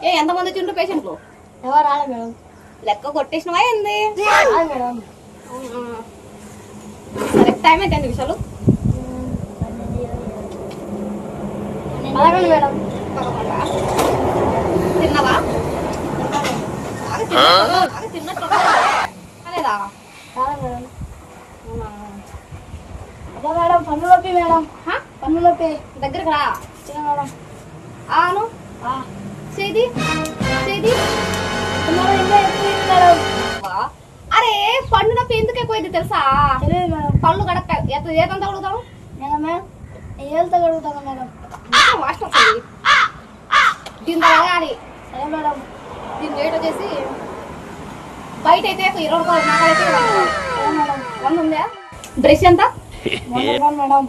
ఏ ఎంతమంది వచ్చిండ్రు పేషెంట్లు? ఎవరు రాలే మేడం. లెక్క కొట్టేసినవా ఏంది? మేడం. సరే టైం అయితే 5 నిమిషాలు. అలాగే మేడం. తిన్నావా? తిన్నట్టు లేదా? మేడం. అదే మేడం పన్ను నొప్పి మేడం. పన్ను నొప్పి దగ్గరకు రా. మేడం. ఆను చేది చేది మేడం. అరే పన్ను నొప్పి ఎందుకు ఎక్కువైంది తెలుసా? తెలియదు మేడం. పళ్ళు గడక ఏదంతా అడుగుతావు? మేడం ఏళ్ళతో కడుగుతాను మేడం. వాసన వస్తుంది. దీని తాగాలి. సరే మేడం. దీని రేట్ వచ్చేసి బయట అయితే 20 రూపాయలు, నాకైతే 100 ఉందా? బ్రష్ ఎంత? 100 మేడం.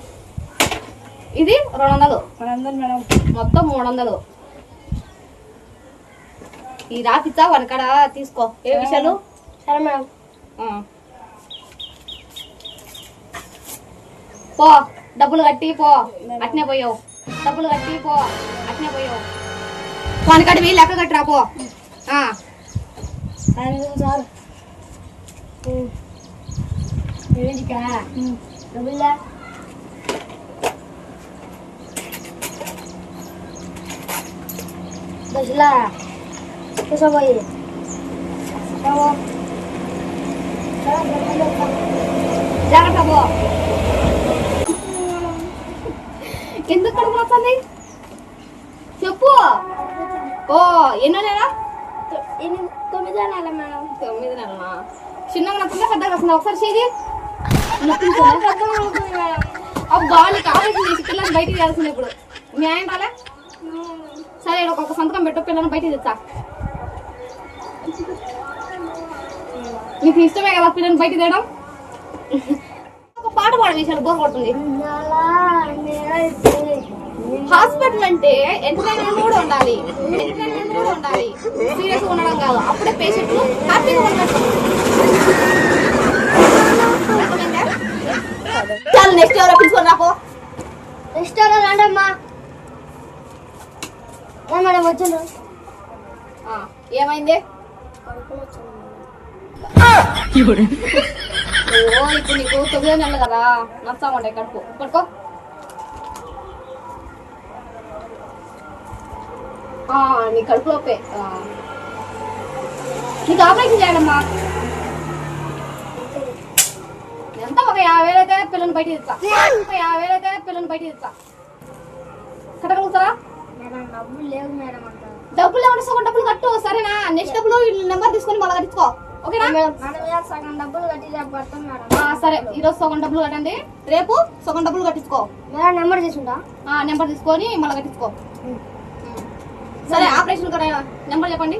ఇది 200. 200 మేడం. మొత్తం 300. ఈ రాపిచ్చా వనకడ తీసుకో. ఏ విషయాలు? సరే మేడం. పో డబ్బులు కట్టి పో. అట్నే పోయావు. డబ్బులు కట్టి పో. అట్నే పోయావు. వనకడివి లెక్క కట్టి రా పో. సార్ డబ్బులా దశలా పోయి జాగ్రత్త పో. ఎందుకు కడుపు వస్తుంది చెప్పు. ఓ ఎన్నో నెల? 9 నెలల మేడం. 9 నెలలా? చిన్నగా నొప్పిందా పెద్దగా వస్తుందా? ఒకసారి చేయి. అబ్బా నీకు ఆలోచన చేసి పిల్లల్ని బయటికి చేయాల్సింది ఇప్పుడు. మీ ఆయన రాలే? సరే ఒక సంతకం పెట్టు, పిల్లల్ని బయటికి తెచ్చా. నీకు ఇష్టమే కదా పిల్లల్ని బయటికి తేయడం? ఒక పాట పాడ విషయాలు బోర్ కొడుతుంది. హాస్పిటల్ అంటే ఎంటర్టైన్మెంట్ కూడా ఉండాలి. సీరియస్ ఉండడం కాదు. అప్పుడే పేషెంట్లు హ్యాపీగా ఉన్నట్టు. చాలా నెక్స్ట్ ఎవరో పిలుచుకొని రాపో. నెక్స్ట్ ఎవరో రండమ్మా. మేడం వచ్చిండ్రు. ఏమైంది? ఓ ఇప్పుడు నీకు 9 నెలలు కదా, నచ్చా ఉంటాయి కడుపు. పడుకో. నీ కడుపు నొప్పే. నీకు ఆపరేషన్ చేయాలమ్మా. ఎంత? ఒక 50,000 అయితే పిల్లల్ని బయటికి తెచ్చా. 50,000 అయితే పిల్లల్ని బయటికి తెచ్చా. కట్టగలుగుతారా? డబ్బులు లేవు మేడం. డబ్బులు ఏమంటే సగం డబ్బులు కట్టు సరేనా? నెక్స్ట్ డబ్బులు నెంబర్ తీసుకొని మళ్ళీ కట్టించుకో. ఓకేనా? సగం డబ్బులు కట్టి పడతాం మేడం. సరే ఈరోజు సగం డబ్బులు కట్టండి, రేపు సగం డబ్బులు కట్టించుకో. మేడం నెంబర్ తీసుకుంటా. నెంబర్ తీసుకొని మళ్ళీ కట్టించుకో. సరే ఆపరేషన్ కూడా నెంబర్ చెప్పండి.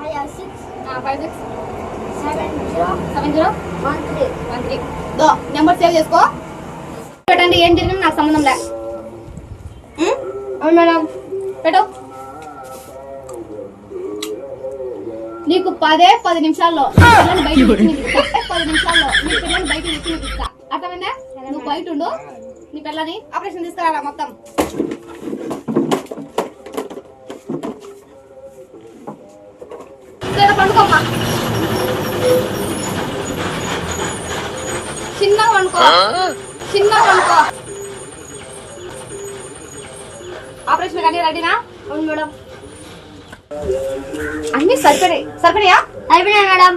567013 నెంబర్ సేవ్ చేసుకో. పెట్టండి. ఏం జరిగినా నాకు సంబంధం లే. అవును మేడం. పెట్టు. నీకు 10 నిమిషాల్లో పిల్లల్ని బయట 10 నిమిషాల్లో నీ పిల్లల్ని బయట ఇస్తా. అర్థమైందా? నువ్వు బయట ఉండు. నీ పిల్లని ఆపరేషన్ తీసుకురా మొత్తం. పండుకోమ్మా. చిన్నగా వండుకో. ఆపరేషన్ కానీ రెడీనా? అవును మేడం. అన్ని సరిపడయా? అయిపోయినా మేడం.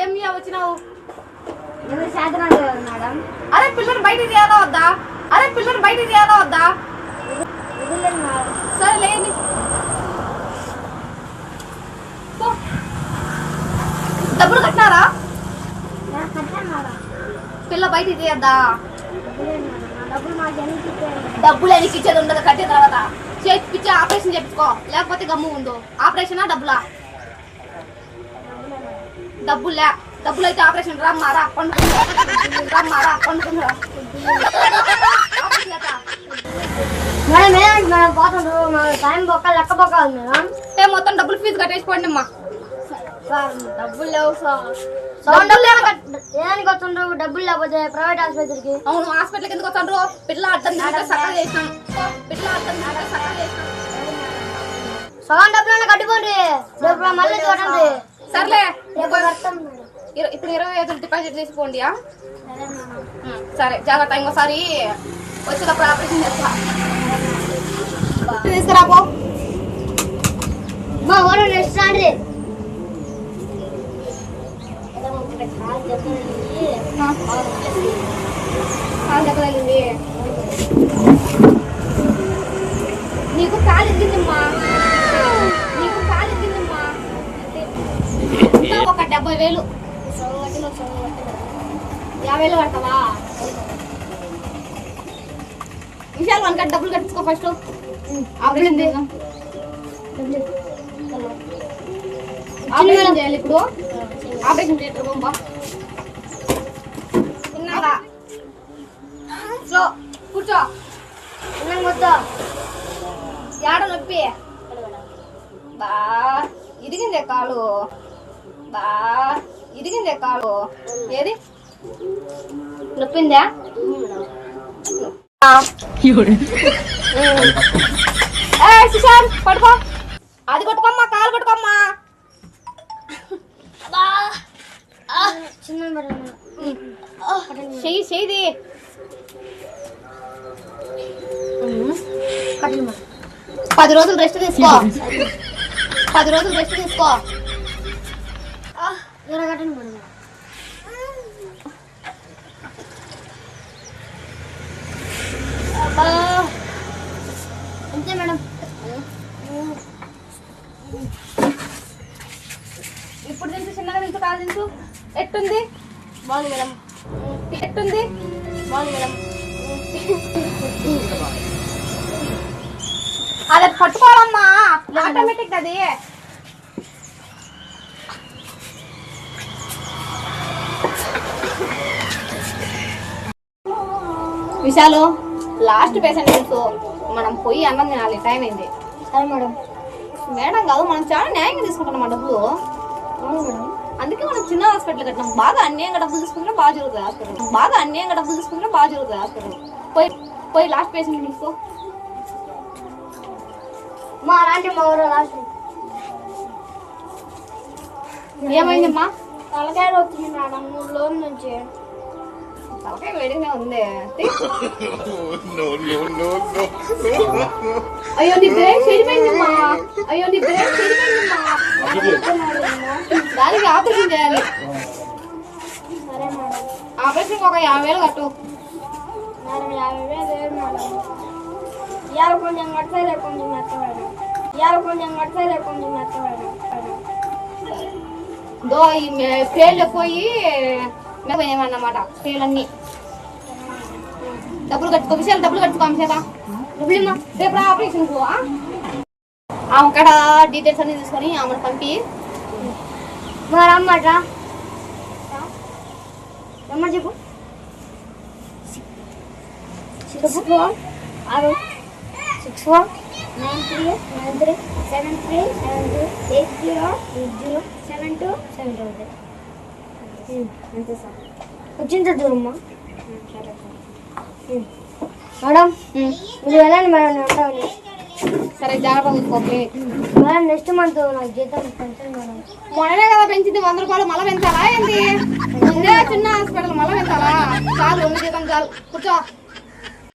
ఏమి వచ్చినావు? మేడం అరే పిల్లలు బయట తీయాలా వద్దా? సరే లేని డబ్బులు కట్టినారా? పిల్ల బయట తీయద్దా? డబ్బులు ఎనికి ఇచ్చేది ఉండదు. కట్టిన తర్వాత చేతికిచ్చి ఆపరేషన్ చేయించుకో. లేకపోతే గమ్ము ఉండు. ఆపరేషనా డబ్బులా? డబ్బులే. డబ్బులు అయితే ఆపరేషన్ రమ్మారా పండుకుంటురా. టైం బొక్క లెక్క బొక్క మేడం. మొత్తం డబ్బులు ఫీజు కట్టేసుకోండి అమ్మా. సార్ డబ్బులు లేవు సార్. ఏదానికి వస్తుండ్రు డబ్బులు లేకపోతే ప్రైవేట్ ఆసుపత్రికి? అవును, హాస్పిటల్కి ఎందుకు వస్తాడు? పిల్ల అర్థం సక్కగా చేసినాం. పిల్ల అర్థం సక్కగా చేసినాం. సగం డబ్బులు కట్టుకోండి, రేపు మళ్ళీ చూడండి. సర్లే, రేపు కడతాం మేడం. ఇప్పుడు 25,000 డిపాజిట్ చేసిపోండి. సరే, జాగ్రత్త. ఇంకోసారి వచ్చేటప్పుడు ఆపరేషన్ చేస్తా. తీసుకురాపో. మా ఊరు నెక్స్ట్ రండి. కాలు దెబ్బతగిలింది. నీకు కాలు ఎక్కిందమ్మా, నీకు కాలు ఎక్కిందమ్మా. ఒక 70,000. 50,000 పడతావా? విశాల్ వన్ డబ్బులు కట్టించుకో ఫస్ట్. ఆపరేషన్ చేద్దాం. ఆపరేషన్ చేయాలి ఇప్పుడు. ఆపరేషన్ థియేటర్ బొమ్మ ఉన్నావా? స్లో కూర్చో. వద్దా ఏడ నొప్పి? బా ఇరిగిందే కాలు, బా ఇరిగిందే కాలు. ఏది నొప్పిందా? సుశాంత్ పడుకో. అది కొట్టుకోమ్మా, కాలు కొట్టుకోమ్మా. చిన్న చెయ్యి 10 రోజులు రెస్ట్ తీసుకో. 10 రోజులు రెస్ట్ తీసుకో. కట్టండి మేడం. అంతే మేడం. ఇప్పుడు దించు, చిన్నగా దించు, కాలు దించు. ఎట్టుంది? బాగుంది మేడం. ఎట్టుంది? బాగుంది మేడం. అది పట్టుకోవాలమ్మా, ఆటోమేటిక్ అది. విశాలు, లాస్ట్ పేషెంట్ తెలుసు, మనం పోయి అన్నం తినాలి. టైం అయింది. సరే మేడం. మేడం కాదు, మనం చాలా న్యాయంగా తీసుకుంటున్నాం డబ్బులు. అవును మేడం. అందుకే మనం చిన్న హాస్పిటల్ కట్టినాం. బాగా అన్యాయంగా డబ్బులు తీసుకుంటే బాగా జరుగుతుంది హాస్పిటల్. బాగా అన్యాయంగా డబ్బులు తీసుకుంటే బాగా జరుగుతుంది హాస్పిటల్. పోయి లాస్ట్ పేషెంట్ తీసుకో. మా అలాంటి మా ఊరు లాస్ట్. ఏమైందమ్మా? తలకాయ వచ్చింది మేడం 3 రోజుల నుంచి. తలకాయ వేడిగానే ఉంది. అయ్యో నీ బ్రేక్ చెడిపోయిందమ్మా. అయ్యో నీ బ్రేక్ చెడిపోయిందమ్మా. దానికి ఆపరేషన్ చేయాలి. సరే మేడం. ఆపరేషన్ ఒక 50,000 కట్టు. మేడం 50,000 లేదు మేడం. ఇవాళ కొంచెం కడితే రేపు కొంచెం మెత్త మేడం. ఇవాళ కొంచెం కడితే రేపు కొంచెం మెత్త మేడం. దో ఈ పేర్లు పోయి మేమన్నమాట. పేర్లన్నీ డబ్బులు కట్టుకో. విషయాలు డబ్బులు కట్టుకో. అంశేదా రేపు ఆపరేషన్ పో. ఆమె కాడ డీటెయిల్స్ అన్ని తీసుకొని ఆమెను పంపి. మా రమ్మట రమ్మ చెప్పు. 64 వచ్చింది దూరమ్మా. మేడం మీరు వెళ్ళండి మేడం, నేను ఉంటాను. సరే, జాగ్రత్త చూసుకో. మేడం నెక్స్ట్ మంత్ నాకు జీతం పెంచండి మేడం. మొన్ననే కదా పెంచింది 100 రూపాయలు. మళ్ళీ పెంచాలా ఏంటి? ముందే చిన్న హాస్పిటల్ మళ్ళీ పెంచాలా? చాలు, 2 జీతం చాలు. కూర్చో.